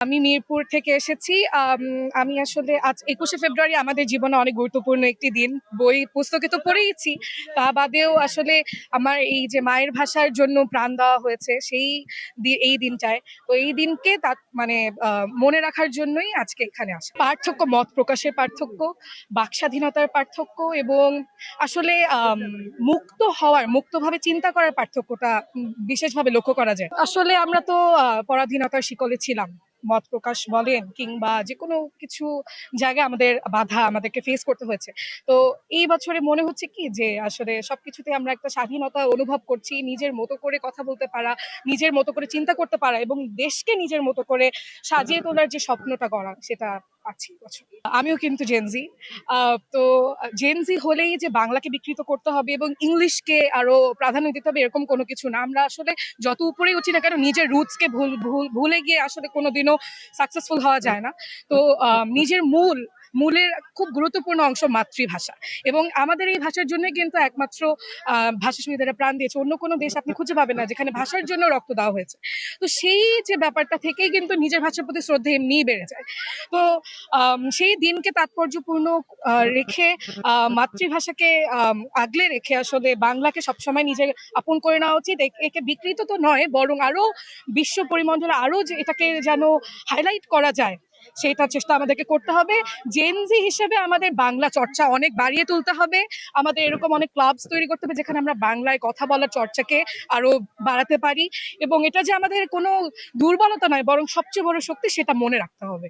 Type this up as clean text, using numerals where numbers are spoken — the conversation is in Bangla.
আমি মিরপুর থেকে এসেছি। আমি আসলে আজ ২১শে ফেব্রুয়ারি আমাদের জীবনে অনেক গুরুত্বপূর্ণ একটি দিন। বই পুস্তকে তো পড়েইছি। তা বাদেও আসলে আমার এই যে মায়ের ভাষার জন্য প্রাণ দেওয়া হয়েছে সেই এই দিনটায়। তো এই দিনকে মানে মনে রাখার জন্যই আজকে এখানে আসা। পার্থক্য মত প্রকাশের পার্থক্য, বাকস্বাধীনতার পার্থক্য এবং আসলে মুক্তভাবে চিন্তা করার পার্থক্যটা বিশেষভাবে লক্ষ্য করা যায়। আসলে আমরা তো পরাধীনতার শিকলে ছিলাম। মত প্রকাশ বলেন কিংবা যেকোনো কিছু জায়গায় আমাদের বাধা আমাদেরকে ফেস করতে হয়েছে। তো এই বছরে মনে হচ্ছে কি যে আসলে সবকিছুতে আমরা একটা স্বাধীনতা অনুভব করছি। নিজের মতো করে কথা বলতে পারা, নিজের মতো করে চিন্তা করতে পারা এবং দেশকে নিজের মতো করে সাজিয়ে তোলার যে স্বপ্নটা করা সেটা পাচ্ছি বছর। আমিও কিন্তু জেনজি। তো জেনজি হলেই যে বাংলাকে বিকৃত করতে হবে এবং ইংলিশকে আরো প্রাধান্য দিতে হবে এরকম কোনো কিছু না। আমরা আসলে যত উপরেই উঠি না কেন নিজের রুটসকে ভুলে গিয়ে আসলে কোনোদিনও সাকসেসফুল হওয়া যায় না। তো নিজের মূলের খুব গুরুত্বপূর্ণ অংশ মাতৃভাষা এবং আমাদের এই ভাষার জন্য কিন্তু একমাত্র ভাষা শহীদেরা প্রাণ দিয়েছে। অন্য কোনো দেশ আপনি খুঁজে পাবেন না যেখানে ভাষার জন্য রক্ত দেওয়া হয়েছে। তো সেই যে ব্যাপারটা থেকেই কিন্তু নিজের ভাষার প্রতি শ্রদ্ধা এমনিই বেড়ে যায়। তো সেই দিনকে তাৎপর্যপূর্ণ রেখে মাতৃভাষাকে আগলে রেখে আসলে বাংলাকে সবসময় নিজের আপন করে নেওয়া উচিত। একে বিকৃত তো নয় বরং আরো বিশ্ব পরিমণ্ডলে আরো যে এটাকে যেন হাইলাইট করা যায় সেটার চেষ্টা আমাদেরকে করতে হবে। জেনজি হিসেবে আমাদের বাংলা চর্চা অনেক বাড়িয়ে তুলতে হবে। আমাদের এরকম অনেক ক্লাবস তৈরি করতে হবে যেখানে আমরা বাংলায় কথা বলার চর্চাকে আরো বাড়াতে পারি এবং এটা যে আমাদের কোনো দুর্বলতা নয় বরং সবচেয়ে বড় শক্তি সেটা মনে রাখতে হবে।